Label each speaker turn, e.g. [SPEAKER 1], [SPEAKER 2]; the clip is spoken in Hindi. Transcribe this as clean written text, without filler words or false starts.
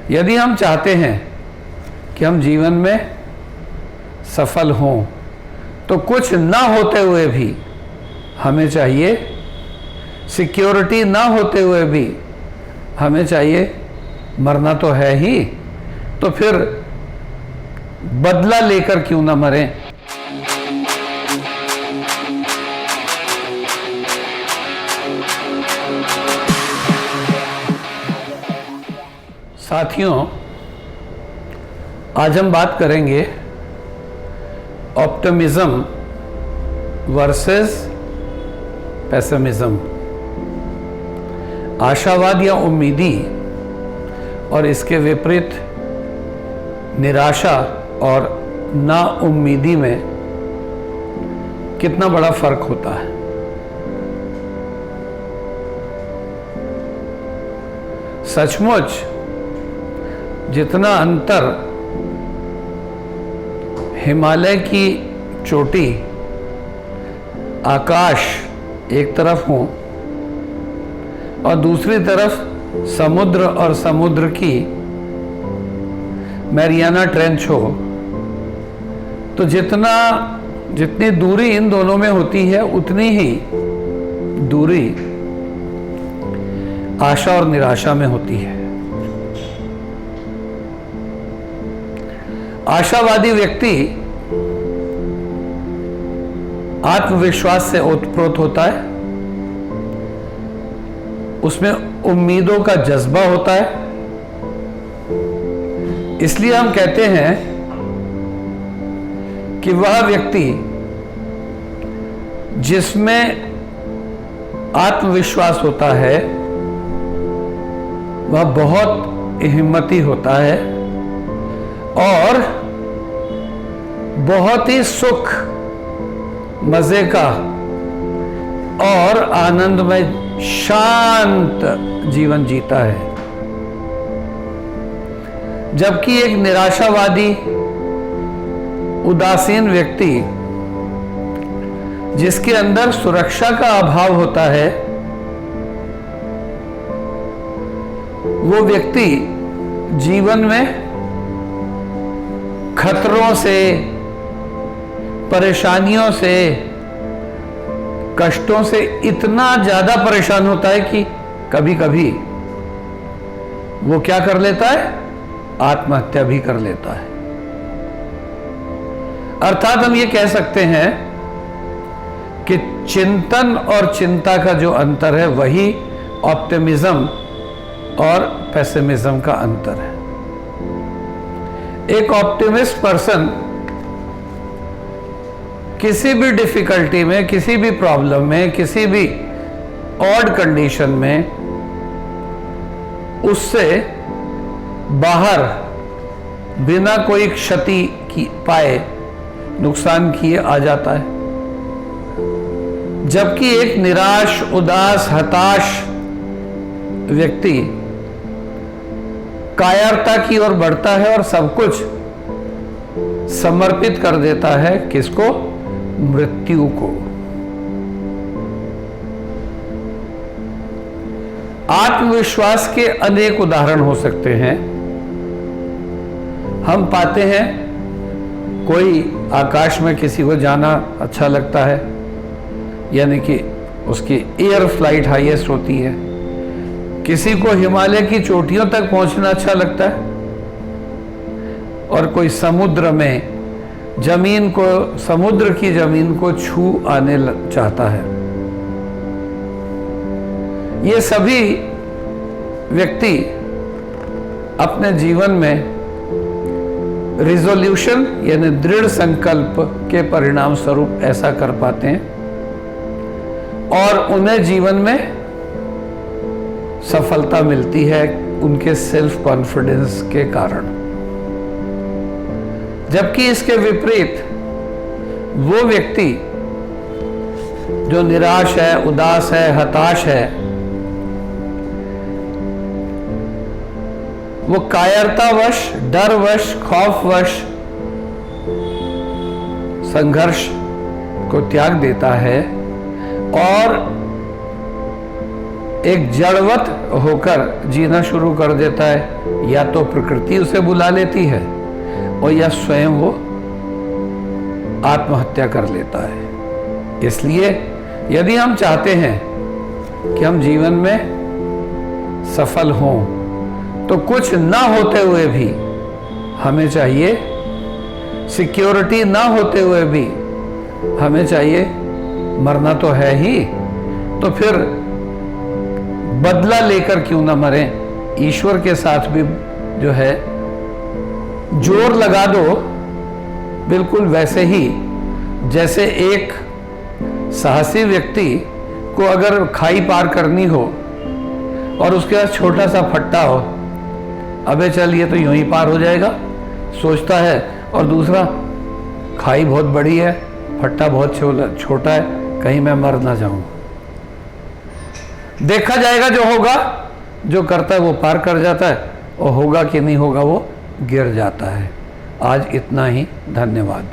[SPEAKER 1] यदि हम चाहते हैं कि हम जीवन में सफल हों तो कुछ ना होते हुए भी हमें चाहिए, सिक्योरिटी ना होते हुए भी हमें चाहिए, मरना तो है ही, तो फिर बदला लेकर क्यों ना मरें। साथियों, आज हम बात करेंगे ऑप्टिमिज्म वर्सेस पेसिमिज्म, आशावाद या उम्मीदी और इसके विपरीत निराशा और नाउम्मीदी में कितना बड़ा फर्क होता है। सचमुच जितना अंतर हिमालय की चोटी, आकाश एक तरफ हो और दूसरी तरफ समुद्र और समुद्र की मैरियाना ट्रेंच हो, तो जितनी दूरी इन दोनों में होती है उतनी ही दूरी आशा और निराशा में होती है। आशावादी व्यक्ति आत्मविश्वास से ओतप्रोत होता है, उसमें उम्मीदों का जज्बा होता है। इसलिए हम कहते हैं कि वह व्यक्ति जिसमें आत्मविश्वास होता है वह बहुत हिम्मती होता है और बहुत ही सुख, मजे का और आनंदमय शांत जीवन जीता है। जबकि एक निराशावादी उदासीन व्यक्ति जिसके अंदर सुरक्षा का अभाव होता है, वो व्यक्ति जीवन में खतरों से, परेशानियों से, कष्टों से इतना ज्यादा परेशान होता है कि कभी कभी वो क्या कर लेता है, आत्महत्या भी कर लेता है। अर्थात हम ये कह सकते हैं कि चिंतन और चिंता का जो अंतर है वही ऑप्टिमिज्म और पेसिमिज्म का अंतर है। एक ऑप्टिमिस्ट पर्सन किसी भी डिफिकल्टी में, किसी भी प्रॉब्लम में, किसी भी ऑड कंडीशन में उससे बाहर बिना कोई क्षति की पाए, नुकसान किए आ जाता है। जबकि एक निराश, उदास, हताश व्यक्ति कायरता की ओर बढ़ता है और सब कुछ समर्पित कर देता है। किसको? मृत्यु को। आत्मविश्वास के अनेक उदाहरण हो सकते हैं। हम पाते हैं कोई आकाश में किसी को जाना अच्छा लगता है, यानी कि उसकी एयर फ्लाइट हाईएस्ट होती है। किसी को हिमालय की चोटियों तक पहुंचना अच्छा लगता है और कोई समुद्र में जमीन को, समुद्र की जमीन को छू आने चाहता है। ये सभी व्यक्ति अपने जीवन में रिजोल्यूशन यानी दृढ़ संकल्प के परिणाम स्वरूप ऐसा कर पाते हैं और उन्हें जीवन में सफलता मिलती है उनके सेल्फ कॉन्फिडेंस के कारण। जबकि इसके विपरीत वो व्यक्ति जो निराश है, उदास है, हताश है, वो कायरतावश, डरवश, खौफवश संघर्ष को त्याग देता है और एक जड़वत होकर जीना शुरू कर देता है, या तो प्रकृति उसे बुला लेती है और या स्वयं वो आत्महत्या कर लेता है। इसलिए यदि हम चाहते हैं कि हम जीवन में सफल हों, तो कुछ ना होते हुए भी हमें चाहिए, सिक्योरिटी ना होते हुए भी हमें चाहिए, मरना तो है ही, तो फिर बदला लेकर क्यों ना मरें। ईश्वर के साथ भी जो है जोर लगा दो, बिल्कुल वैसे ही जैसे एक साहसी व्यक्ति को अगर खाई पार करनी हो और उसके पास छोटा सा फट्टा हो, अबे चल ये तो यूं ही पार हो जाएगा सोचता है, और दूसरा खाई बहुत बड़ी है, फट्टा बहुत छोटा है, कहीं मैं मर ना जाऊं। देखा जाएगा जो होगा, जो करता है वो पार कर जाता है, और होगा कि नहीं होगा वो गिर जाता है। आज इतना ही, धन्यवाद।